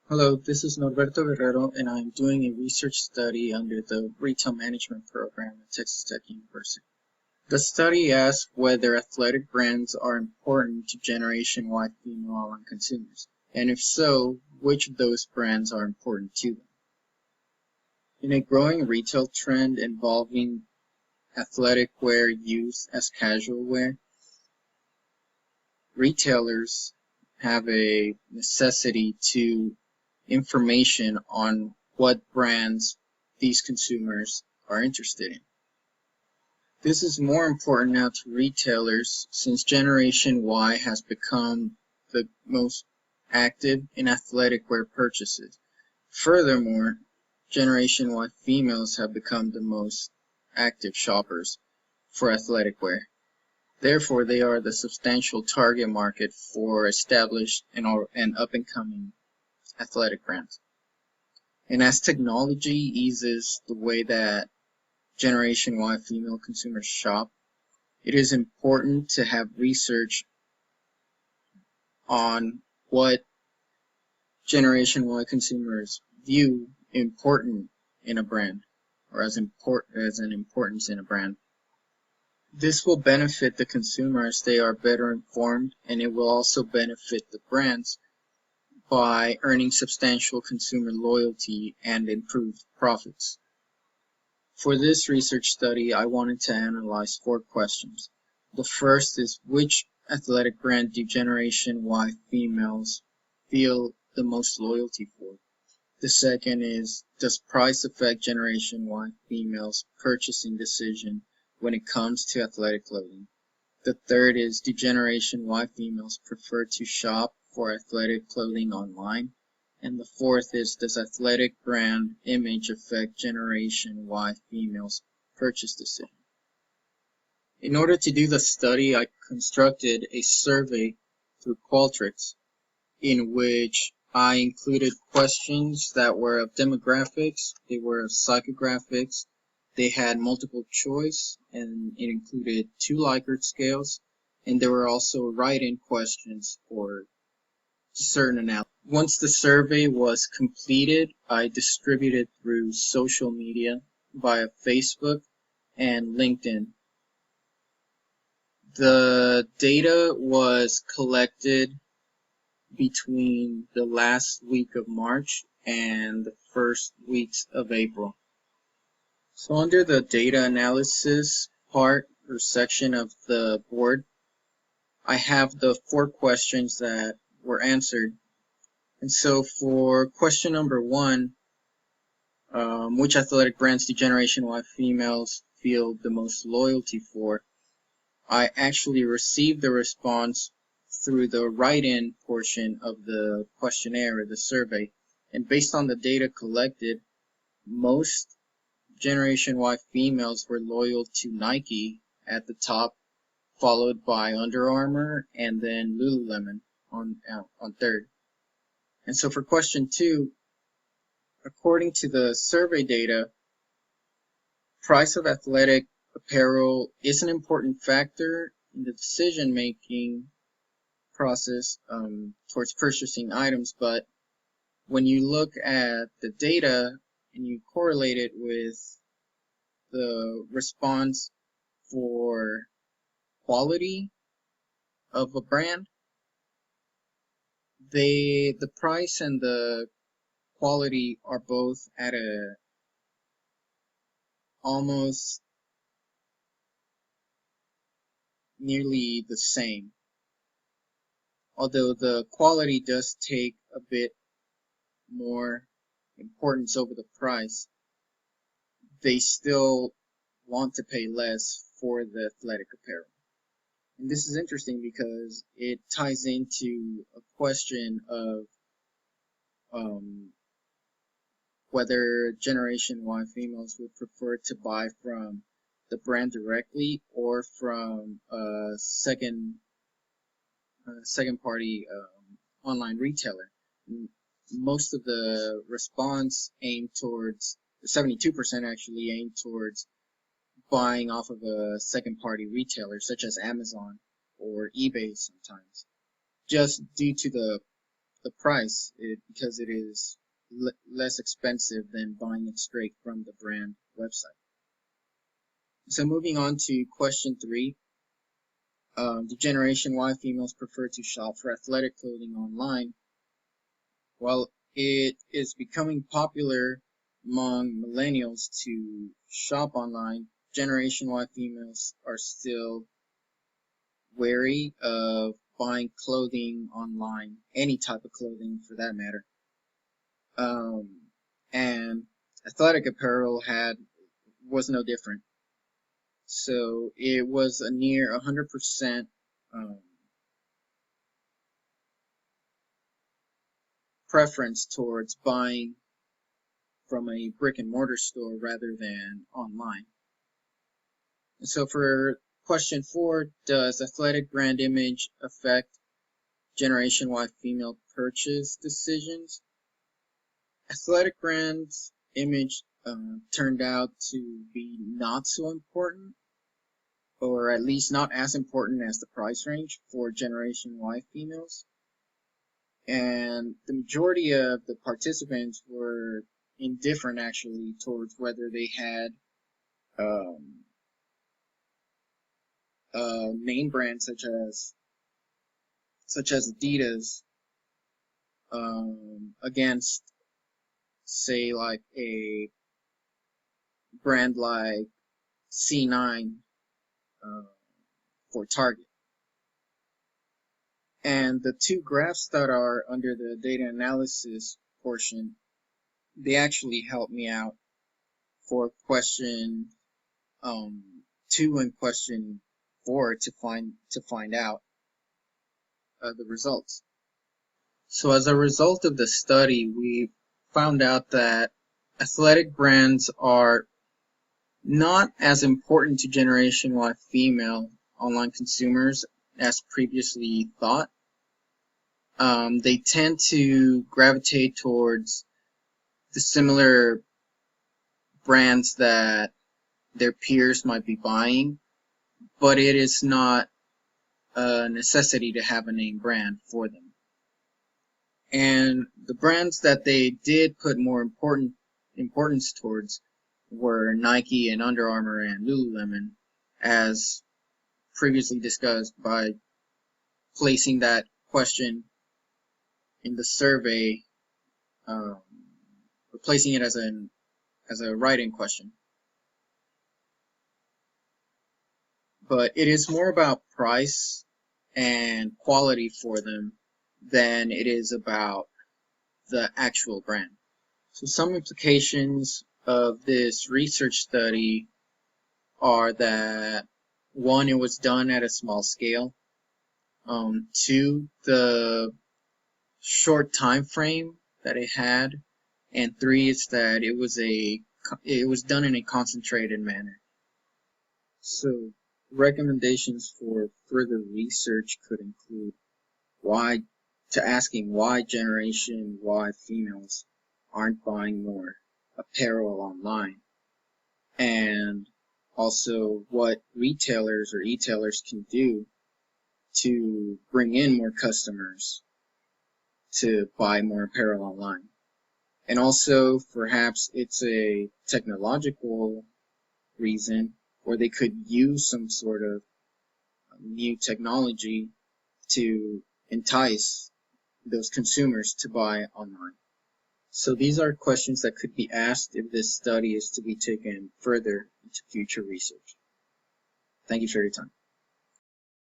Hello, this is Norberto Guerrero, and I'm doing a research study under the Retail Management program at Texas Tech University. The study asks whether athletic brands are important to Generation Y female online consumers, and if so, which of those brands are important to them. In a growing retail trend involving athletic wear used as casual wear, retailers have a necessity to information on what brands these consumers are interested in. This is more important now to retailers since Generation Y has become the most active in athletic wear purchases. Furthermore, Generation Y females have become the most active shoppers for athletic wear. Therefore, they are the substantial target market for established and up-and-coming athletic brands. And as technology eases the way that Generation Y female consumers shop, it is important to have research on what Generation Y consumers view important in a brand or as an importance in a brand. This will benefit the consumers; they are better informed, and it will also benefit the brands by earning substantial consumer loyalty and improved profits. For this research study, I wanted to analyze 4 questions. The first is, which athletic brand do Generation Y females feel the most loyalty for? The second is, does price affect Generation Y females' purchasing decision when it comes to athletic clothing? The third is, do Generation Y females prefer to shop for athletic clothing online? And the fourth is, does athletic brand image affect Generation Y females' purchase decision? In order to do the study, I constructed a survey through Qualtrics in which I included questions that were of demographics, they were of psychographics, they had multiple choice, and it included 2 Likert scales, and there were also write-in questions for certain analysis. Once the survey was completed, I distributed through social media via Facebook and LinkedIn. The data was collected between the last week of March and the first weeks of April. So under the data analysis part or section of the board, I have the 4 questions that were answered. And so for question number 1, which athletic brands do Generation Y females feel the most loyalty for? I actually received the response through the write-in portion of the questionnaire or the survey. And based on the data collected, most Generation Y females were loyal to Nike at the top, followed by Under Armour and then Lululemon on third. And so for question 2, according to the survey data, price of athletic apparel is an important factor in the decision-making process towards purchasing items, but when you look at the data and you correlate it with the response for quality of a brand, the price and the quality are both at a almost nearly the same. Although the quality does take a bit more importance over the price, they still want to pay less for the athletic apparel. And this is interesting because it ties into a question of whether Generation Y females would prefer to buy from the brand directly or from a second party online retailer. Most of the response aimed towards 72% actually aimed towards buying off of a second party retailer such as Amazon or eBay sometimes, just due to the the price, because it is less expensive than buying it straight from the brand website. So moving on to question 3, the Generation Y females prefer to shop for athletic clothing online. While it is becoming popular among millennials to shop online, Generation Y females are still wary of buying clothing online, any type of clothing for that matter. And athletic apparel was no different. So it was a near 100% preference towards buying from a brick and mortar store rather than online. And so for question 4, does athletic brand image affect Generation Y female purchase decisions? Athletic brands image turned out to be not so important, or at least not as important as the price range for Generation Y females. And the majority of the participants were indifferent actually towards whether they had name brands such as Adidas against, say, like a brand like C9 for Target. And the 2 graphs that are under the data analysis portion, they actually help me out for question 2 and question 4 to find out the results. So as a result of the study, we found out that athletic brands are not as important to Generation Y female online consumers as previously thought. They tend to gravitate towards the similar brands that their peers might be buying, but it is not a necessity to have a name brand for them. And the brands that they did put more importance towards were Nike and Under Armour and Lululemon, as previously discussed, by placing that question in the survey, replacing it as a write-in question. But it is more about price and quality for them than it is about the actual brand. So some implications of this research study are that 1, it was done at a small scale. 2, the short time frame that it had, and 3 is that it was done in a concentrated manner. So recommendations for further research could include asking why Generation Y females aren't buying more apparel online, and also what retailers or e-tailers can do to bring in more customers to buy more apparel online. And also, perhaps it's a technological reason, or they could use some sort of new technology to entice those consumers to buy online. So these are questions that could be asked if this study is to be taken further into future research. Thank you for your time.